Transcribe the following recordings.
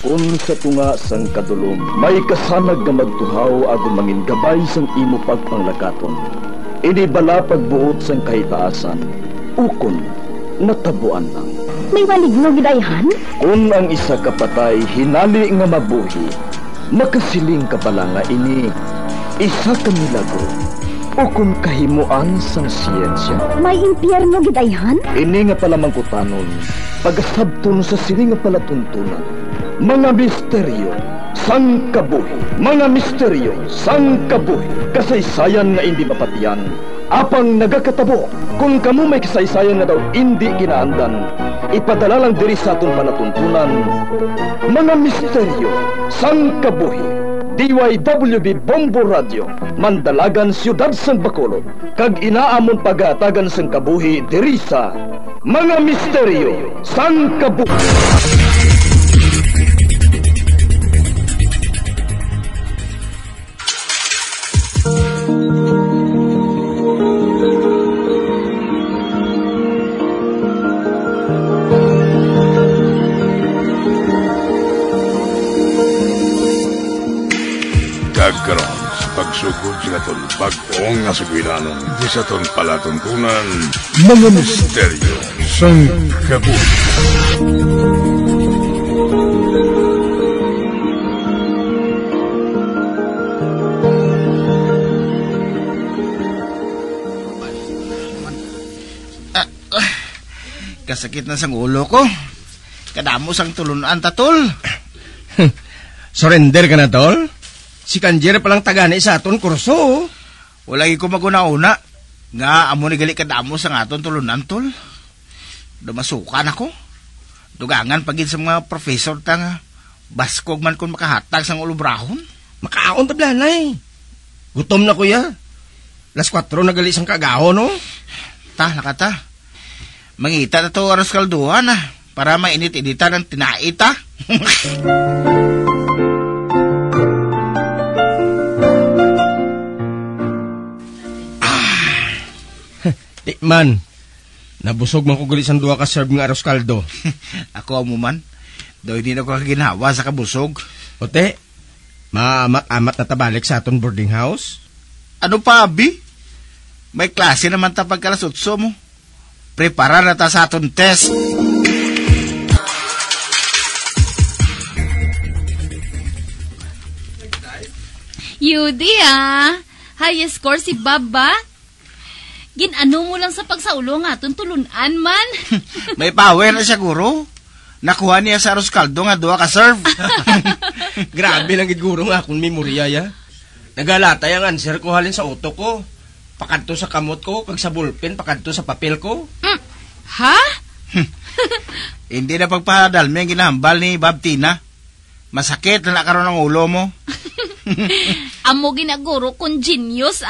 Kung sa tunga sang kadulom, may kasanag nga magtuhaw agon mangin gabay sang imo pagpanglakaton. Ini bala pagbuot sang kahitaasan, ukon natabuan lang. May maligno gidayhan? Kung ang isa kapatay hinali nga mabuhi, makasiling ka pala nga ini isa ka milagro o kung kahimuan sang siyensya. May impyerno gidayhan? Ini nga pala mangkutanon, pagasabton sa sili nga palatuntunan. Mga misteryo sang kabuhi, mga misteryo sang kabuhi, kasaysayan nga hindi mapatiyan, apang nagakatabo. Kung kamo may kasaysayan nga daw hindi ginaandan, ipadala lang diri sa atong palatuntunan. Mga misteryo sang kabuhi, DYWB Bombo Radio, Mandalagan, Siyudad San Bacolod, kag inaamon pagatagan sang kabuhi diri sa Mga Misteryo sang Kabuhi. Karon sa pagsugod sa aton bagong nga sugiranon di sa aton palatuntunan, Mga Misteryo sang Kabuhi. Kasakit na sang ulo ko. Kadamo sang tulunan tatol. Surrender ka na, tol? Si Kanjer palang tagani sa aton kurso. Walagi ko maguna-una. Nga amo ni gali kadamo sang aton tulunan, tol. Dumasukan ako. Dugangan pagin sa mga professor tanga. Baskog man kung makahatag sang ulubrahon. Makaon tablanay. Gutom na kuya. Las 4 na gali sang kagaho, no? Lakata. Mangita na to aras kalduhan na. Para mainit-inita ng tinaita. Man, nabusog man ko gali sang 2 ka serve nga aros kaldo. Ako mo man. Do hindi na ko kaginawa sa kabusog. Ote, maamat-amat na tabalik sa aton boarding house? Ano pa, Abi? May klase naman ta pagkalasutso mo. Prepara na ta sa aton test. Yudi, highest score si Baba. Ginano mo lang sa pagsaulo nga aton tulunan man. May power na siya, guro. Nakuha niya sa aros kaldo nga 2 ka serve. Grabe lang gid guro nga akong memorya ya. Nagalatay ang answer ko halin sa utok ko. Pakadto sa kamot ko, kag sa ballpen pakadto sa papel ko. Ha? Hindi na pagpadalmi ang ginahambal ni Bob Tina. Masakit na nakaroon ng ulo mo. Amo ginaguro kung genius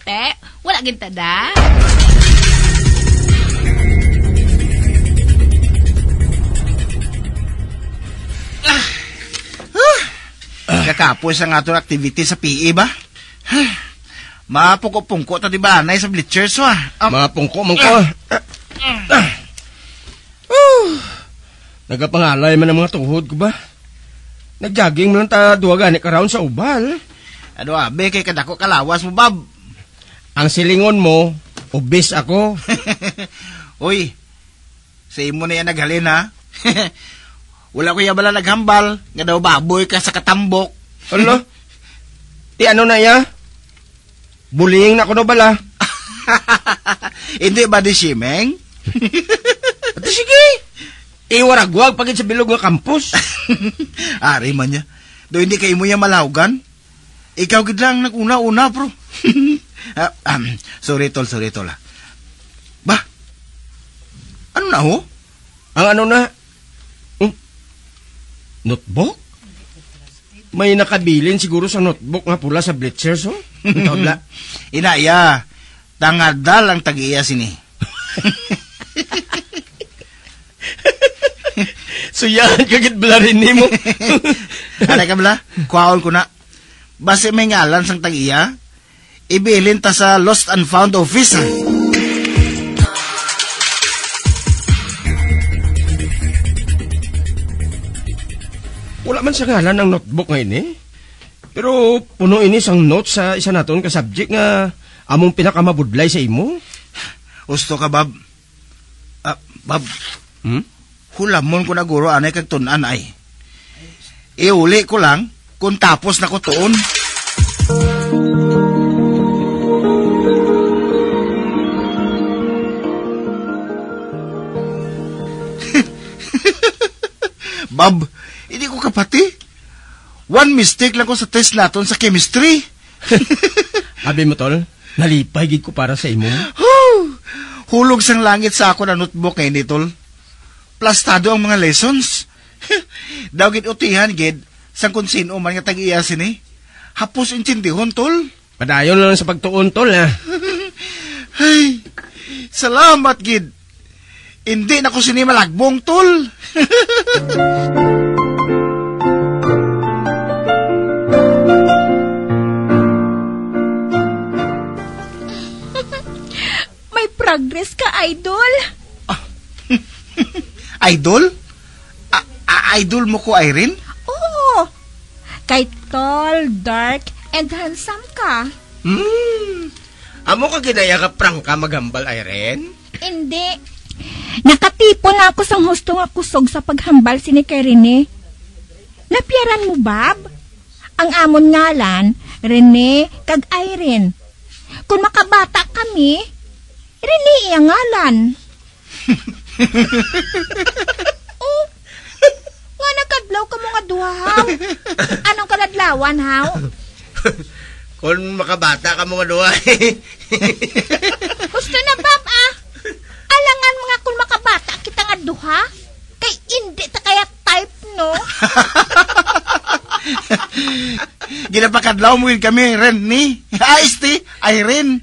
Te, wala gintada. Kakapos ang ato activity sa PE ba? Mapungko-pungko ta di ba anay sa bleachers Mapungko man ko. Nagapangalay man ang mga tuhod ko ba? Nag-jogging mo lang ta 2 gani ka round sa ubal. Ano abe kay kadako kalawas mo, Bob? Ang silingon mo, obese ako. Uy, sa imo na yan naghalin ha? Wala ko yabala naghambal, nga daw baboy ka sa katambok. Ano? Ti ano na ya? Bullying na ko na bala. Hindi ba di simeng? Ate sige. Iwaragwag pagin sa bilog nga kampus. Ari man niya. Do hindi kayo mo niya malawgan? Ikaw gid lang nag-una-una, bro. Sorry tol. Ba? Ano na ho? Ang ano na? Notebook? May nakabilin siguro sa notebook nga pula sa bleachers, oh. Inaya, tangadal ang tag-iya sini. So yan, kagit bala rin ni mo. Alay ka bala, kuhaon ko na. Base may ngalan sang tag-iya, ibilin ta sa Lost and Found Office. Wala man sa ngalan ang notebook ngayon eh. Pero puno ini sang notes sa isa naton ka subject nga among pinakamabudlay sa imo. Gusto ka, Bob? Bob, Hmm? hulamon ko na guro anay kag tunan ay. Iuli ko lang kung tapos na ko tuon. Bob, hindi ko kapati. One mistake lang ko sa test naton sa chemistry. Abi mo tol, nalipay gid ko para sa imo. Hulog sang langit sa ako na notebook ngayon ni tol. Plastado ang mga lessons. Daw gid utihan gid sang kung sino man nga tag-iya sini. Hapos intindihon tol. Padayon lang sa pagtuon tol ha. Ay, salamat gid. Hindi na ko sini malagbong tol. May progress ka, idol. Idol? Idol mo ko, Irene? Oo. Kay tall, dark, and handsome ka. Amo ka ginaya ka prangka maghambal, Irene? Hindi. Nakatipo na ako sang husto nga kusog sa paghambal sini kay Rene. Napiaran mo, Bob? Ang amon ngalan, Rene kag Irene. Kung makabata kami, Rene iyang ngalan. Oh, nga nagkadlaw ka mo nga duhaw. Anong kaladlawan, haw? Kung makabata ka mga duwa. Gusto na, Bob, ah. Alangan mga kung makabata kita nga duha. Kay hindi ta kaya type, no? Ginapakadlaw mo yun kami, Ren, ni? Ice-tea, Irene.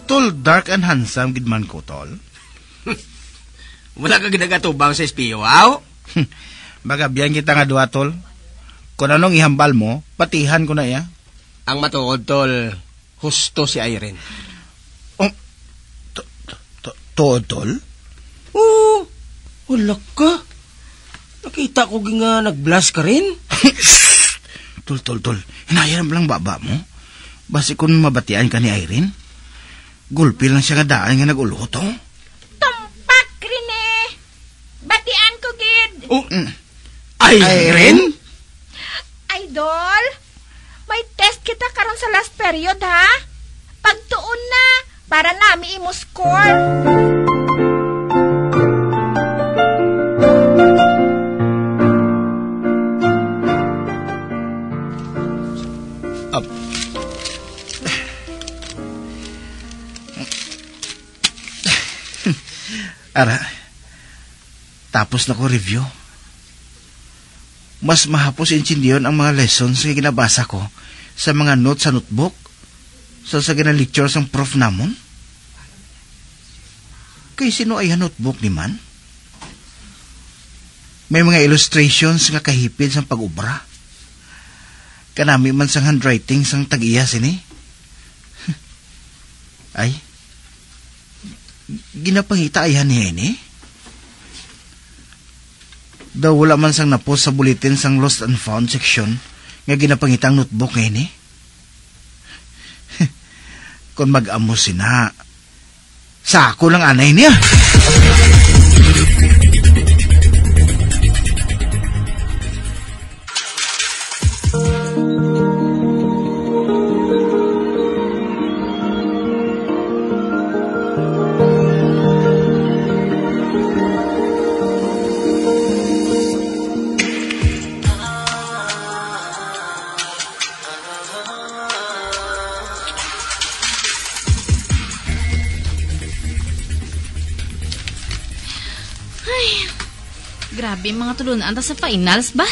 Tol, dark and handsome, gidman ko, tol. Wala ka ginagatubang sa espiyo, aw? Baga, biyan kita nga duha, tol. Kung anong ihambal mo, patihan ko na iya. Ang matuod, tol, husto si Irene. Tol? Oo, wala ka. Nakita ko nga nag-blush ka rin. Tol. Hinahiram lang baba mo. Basi kung mabatian ka ni Irene, gulpi lang siya nga daan nga nag-uloto. Tumpak, Rene. Batian ko, gid. Irene? Idol, may test kita karon sa last period, ha? Pagtuon na, para nami imo score. Ara, tapos na ko review. Mas mahapos intindiyon ang mga lessons na ginabasa ko sa mga notes sa notebook sa gina-lecture sang prof namon. Kay sino ay notebook ni man? May mga illustrations nga kahipid sang pag-ubra. Kanami man sang handwriting sang tag-iya sini. Ay, ginapangita ayan ni Hene? Daw wala man sang napost sa bulletin sang lost and found section nga ginapangita ang notebook ngayon eh. Kung mag-amos sina, sa ako lang anay niya. Grabe mga tulunan ta sa finals ba?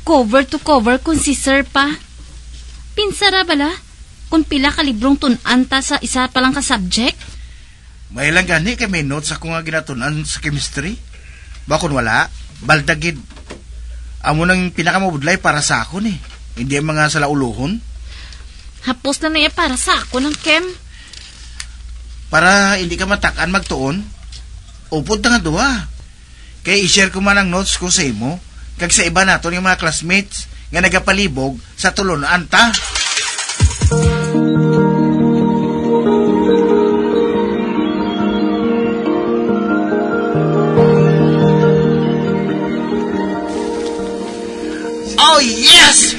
Cover to cover kung si sir pa. Pinsara bala? Kung pila ka librong tunan ta sa isa pa lang ka subject? May lang gani kay may notes ako nga ginatunan sa chemistry. Bakon wala, baldagid. amo nang pinakamabudlay para sa akon eh. Hindi ang mga salauluhon. Hapos na niya para sa ako ng Kem. Para hindi ka matakan magtuon, upod na nga duwa. Kaya i-share ko man ang notes ko sa imo, kag sa iba nato yung mga classmates nga nagapalibog sa tulunan ta. Oh, yes!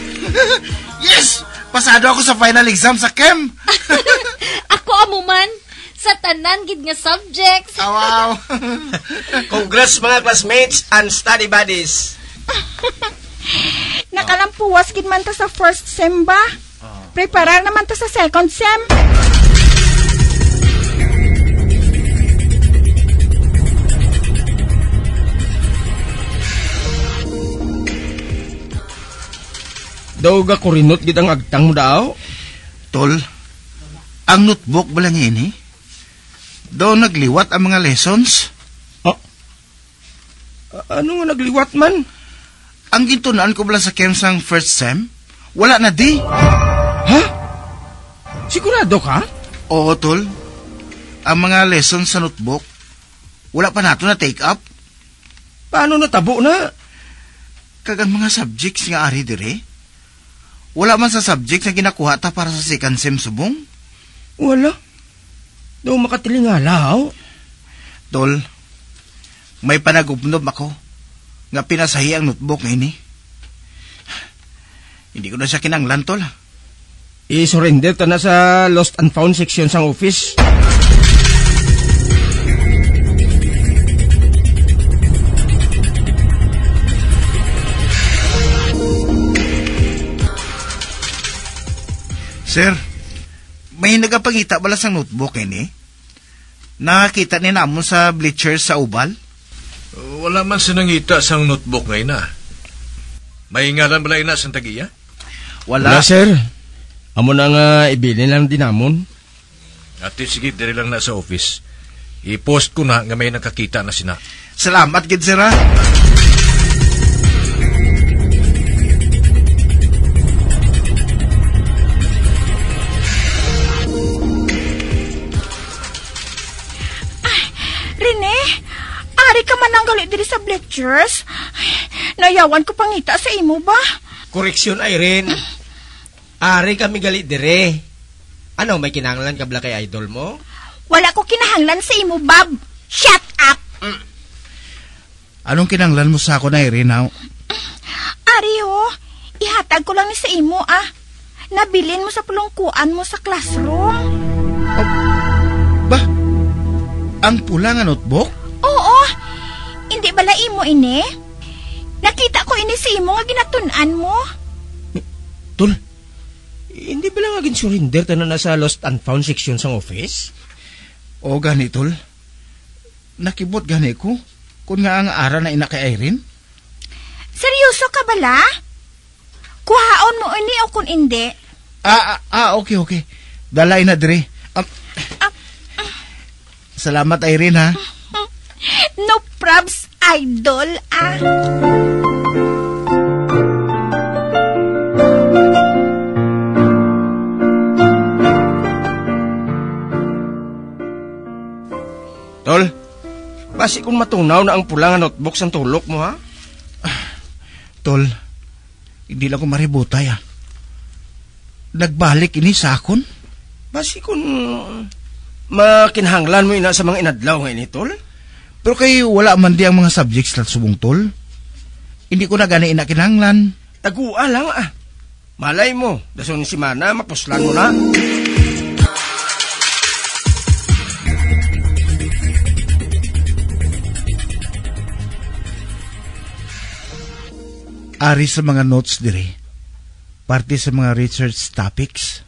Yes! Pasado ako sa final exam sa Chem. Ako amuman, sa tanan gid nga subjects. Oh, wow! Congrats mga classmates and study buddies. Nakalampuwas gid man ta sa first sem ba? Preparar naman ta sa second sem. Daw ga kurinot gid ang agtang mo daw. Tol, ang notebook bala niya ini? Daw nagliwat ang mga lessons? Ano nga nagliwat man? Ang gintunaan ko bala sa Chem sang first sem, wala na di. Ha? Sigurado ka? Oo, tol. Ang mga lessons sa notebook, wala pa nato na take up. Paano natabo na? Kag ang mga subjects nga ari dire, wala man sa subject na ginakuha ta para sa second sem subong. Wala. Daw makatilingalaw. Tol, may panagubnob ako nga pinasahi ang notebook na ini. Hindi ko na siya kinanglan, tol. I-surrender ta na sa lost and found section sang office. Sir, may nagapangita bala sa notebook ini? Nakakita ni namon sa bleachers sa ubal? Wala man sinangita sang notebook ngayon na. May ngalan bala ina sa tagiya? Wala, sir. Amo na nga ibilin lang din namon. Ate, sige, diri lang na sa office. I-post ko na nga may nakakita na sina. Salamat, gid sir, ha? Rene, ari ka man ang galit diri sa bleachers. Nayawan ko pangita sa imo ba? Koreksyon, Irene. Ari kami galit dire. Ano, may kinahanglan ka bala kay idol mo? Wala ko kinahanglan sa imo, Bob. Shut up! Anong kinanglan mo sa ako na, Irene? Ari ho, ihatag ko lang ni sa imo Nabilin mo sa pulungkuan mo sa classroom. Ba? Ang pula nga notebook? Oo, hindi bala imo ini? Nakita ko ini sa imo nga ginatunan mo. Tol, hindi ba lang agin surrender ta na nasa lost and found section sang office? O gani, tol. Nakibot gani ko kung nga ang ara na ina kay Irene. Seryoso ka bala? Kuhaon mo ini o kung hindi? Okay. Dalay na dire. Salamat, Irene, ha? No probs, idol, Tol, basi kung matunaw na ang pula nga notebook sang tulok mo, ha? Tol, hindi lang ko maributay, ha? Nagbalik ini sa akon? Basi kung makinhanglan mo ina sa mga inadlaw nga ini, tol? Pero kay wala man di ang mga subjects na subong, tol. Hindi ko na gani ina kinahanglan. Tagua lang, Malay mo, dason si Mana, mapuslan mo na. Ari sa mga notes dire. Parte sa mga research topics.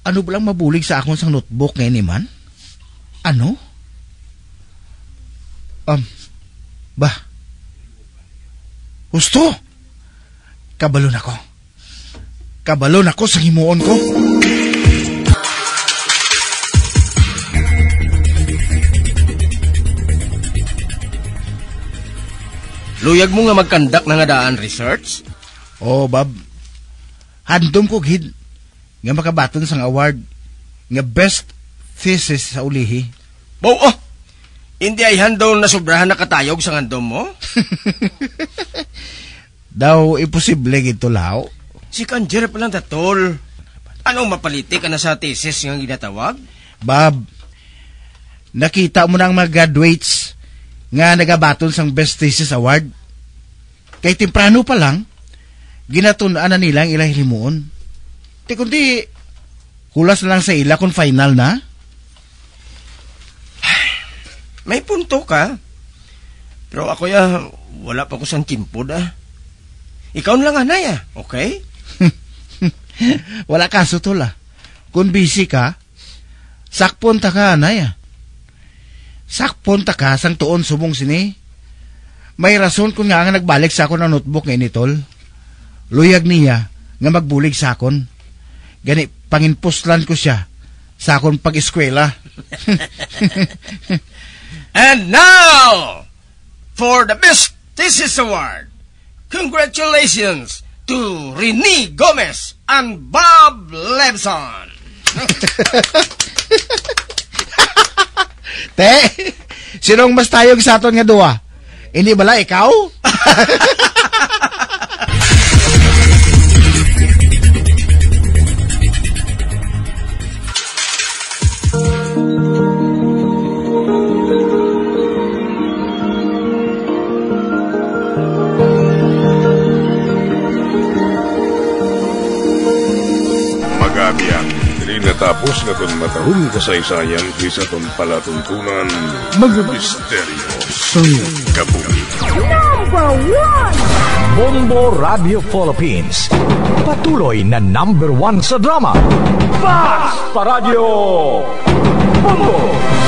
Ano ba lang mabulig sa akong sang notebook ngayon man? Ano? Ba? Gusto? Kabalon ako. Kabalon ako sa himuon ko. Luyag mo nga magkandak na nga daan research? Oh, Bob. Handom ko gid nga makabaton sang award nga best thesis sa ulihi. Bow, oh! Hindi ay handom na sobrahan na katayog sa handom mo? Daw, imposible gito lao. Si Kanjer pa lang datol. Anong mapaliti ka na sa thesis nga ginatawag? Bob, nakita mo na ang mga graduates nga nagabaton sang best thesis award. Kay temprano pa lang, ginatun-an na nila ang ilang hilimuon. Di kundi, hulas na lang sa ila kung final na. May punto ka. Pero ako ya, wala pa ko sang timpod Ikaw lang anay okay? Wala kaso tol Kung busy ka, sakpon ta ka anay Sakpon ta ka sang tuon sumong sini. May rason kung nga nagbalik sa akon ang notebook ngayon tol. Luyag niya nga magbulig sa akon. Gani panginpuslan ko siya sa akon pag-eskwela. And now, for the Best Thesis Award, congratulations to Rene Gomez and Bob Lebson. Te, sinong mas tayong sa aton nga duwa? Hindi bala ikaw? Natapos na itong matahong kasaysayan kaysa itong palatuntunan, mga misteryo sa kabuhi. Number 1! Bombo Radio Philippines. Patuloy na number 1 sa drama. Fast Radio! Bombo!